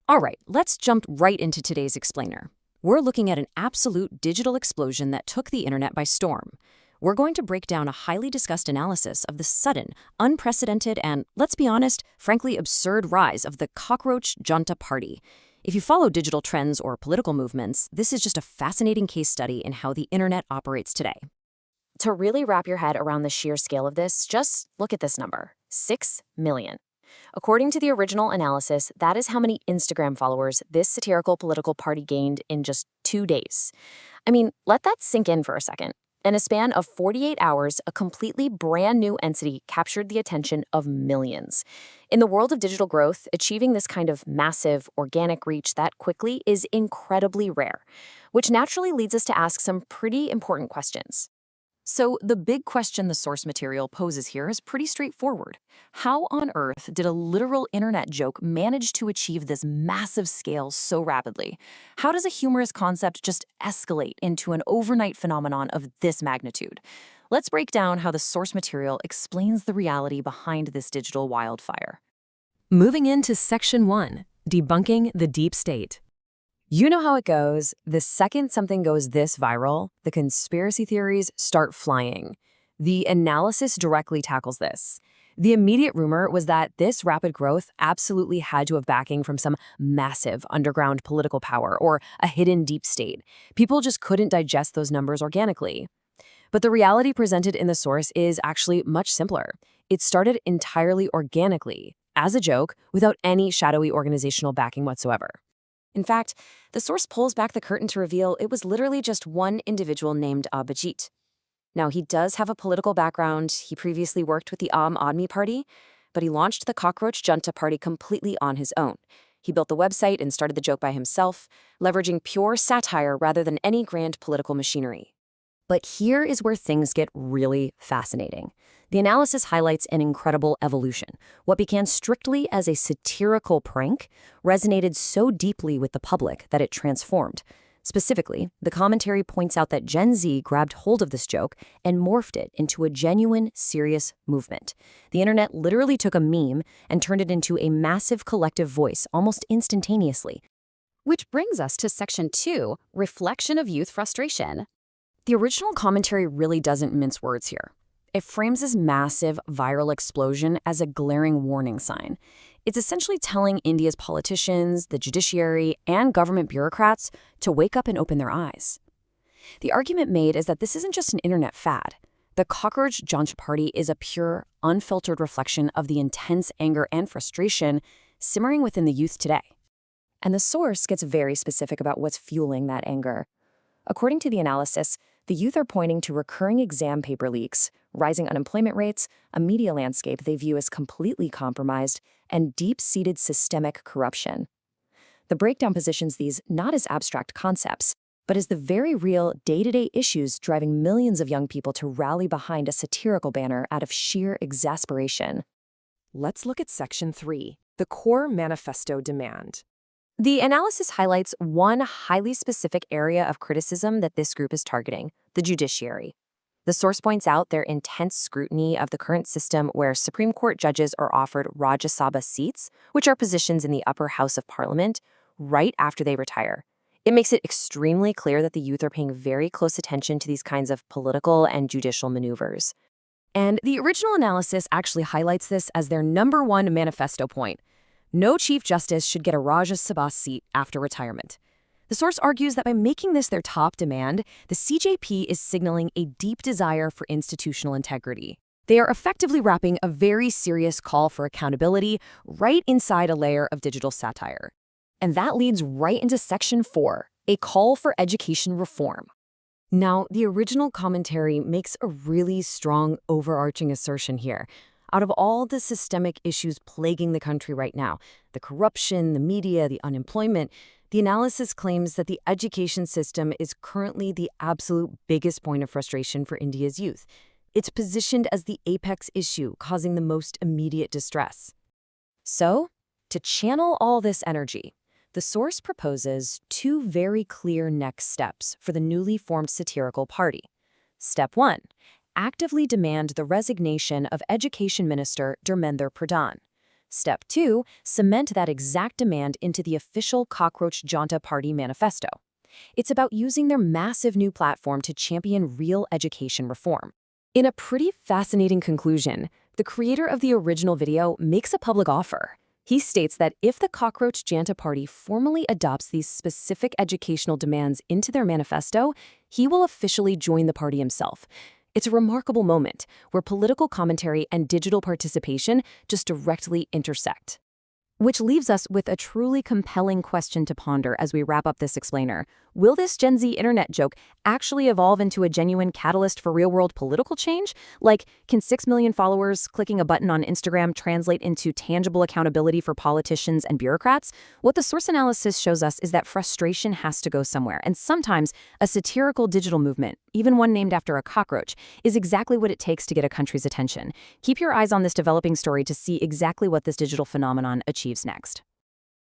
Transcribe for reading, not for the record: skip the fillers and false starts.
All right, let's jump right into today's explainer. We're looking at an absolute digital explosion that took the internet by storm. We're going to break down a highly discussed analysis of the sudden, unprecedented, and, let's be honest, frankly absurd rise of the Cockroach Janta party. If you follow digital trends or political movements, this is just a fascinating case study in how the internet operates today. To really wrap your head around the sheer scale of this, just look at this number, 6 million. According to the original analysis, that is how many Instagram followers this satirical political party gained in just 2 days. I mean, let that sink in for a second. In a span of 48 hours, a completely brand new entity captured the attention of millions. In the world of digital growth, achieving this kind of massive, organic reach that quickly is incredibly rare, which naturally leads us to ask some pretty important questions. So the big question the source material poses here is pretty straightforward. How on earth did a literal internet joke manage to achieve this massive scale so rapidly? How does a humorous concept just escalate into an overnight phenomenon of this magnitude? Let's break down how the source material explains the reality behind this digital wildfire. Moving into Section 1, Debunking the Deep State. You know how it goes. The second something goes this viral, the conspiracy theories start flying. The analysis directly tackles this. The immediate rumor was that this rapid growth absolutely had to have backing from some massive underground political power or a hidden deep state. People just couldn't digest those numbers organically. But the reality presented in the source is actually much simpler. It started entirely organically, as a joke, without any shadowy organizational backing whatsoever. In fact, the source pulls back the curtain to reveal it was literally just one individual named Abhijit. Now, he does have a political background. He previously worked with the Aam Aadmi Party, but he launched the Cockroach Janta Party completely on his own. He built the website and started the joke by himself, leveraging pure satire rather than any grand political machinery. But here is where things get really fascinating. The analysis highlights an incredible evolution. What began strictly as a satirical prank resonated so deeply with the public that it transformed. Specifically, the commentary points out that Gen Z grabbed hold of this joke and morphed it into a genuine, serious movement. The internet literally took a meme and turned it into a massive collective voice almost instantaneously. Which brings us to Section 2, Reflection of Youth Frustration. The original commentary really doesn't mince words here. It frames this massive viral explosion as a glaring warning sign. It's essentially telling India's politicians, the judiciary, and government bureaucrats to wake up and open their eyes. The argument made is that this isn't just an internet fad. The Cockroach Janta Party is a pure, unfiltered reflection of the intense anger and frustration simmering within the youth today. And the source gets very specific about what's fueling that anger. According to the analysis, the youth are pointing to recurring exam paper leaks, rising unemployment rates, a media landscape they view as completely compromised, and deep-seated systemic corruption. The breakdown positions these not as abstract concepts, but as the very real day-to-day issues driving millions of young people to rally behind a satirical banner out of sheer exasperation. Let's look at Section 3, the core manifesto demand. The analysis highlights one highly specific area of criticism that this group is targeting, the judiciary. The source points out their intense scrutiny of the current system where Supreme Court judges are offered Rajya Sabha seats, which are positions in the upper house of parliament, right after they retire. It makes it extremely clear that the youth are paying very close attention to these kinds of political and judicial maneuvers. And the original analysis actually highlights this as their number one manifesto point. No Chief Justice should get a Rajya Sabha seat after retirement. The source argues that by making this their top demand, the CJP is signaling a deep desire for institutional integrity. They are effectively wrapping a very serious call for accountability right inside a layer of digital satire. And that leads right into Section 4, a call for education reform. Now, the original commentary makes a really strong overarching assertion here. Out of all the systemic issues plaguing the country right now, the corruption, the media, the unemployment, the analysis claims that the education system is currently the absolute biggest point of frustration for India's youth. It's positioned as the apex issue, causing the most immediate distress. So, to channel all this energy, the source proposes two very clear next steps for the newly formed satirical party. Step 1. Actively demand the resignation of Education Minister Dharmendra Pradhan. Step 2, cement that exact demand into the official Cockroach Janta Party manifesto. It's about using their massive new platform to champion real education reform. In a pretty fascinating conclusion, the creator of the original video makes a public offer. He states that if the Cockroach Janta Party formally adopts these specific educational demands into their manifesto, he will officially join the party himself. It's a remarkable moment where political commentary and digital participation just directly intersect. Which leaves us with a truly compelling question to ponder as we wrap up this explainer. Will this Gen Z internet joke actually evolve into a genuine catalyst for real-world political change? Like, can 6 million followers clicking a button on Instagram translate into tangible accountability for politicians and bureaucrats? What the source analysis shows us is that frustration has to go somewhere, and sometimes a satirical digital movement, even one named after a cockroach, is exactly what it takes to get a country's attention. Keep your eyes on this developing story to see exactly what this digital phenomenon achieves next.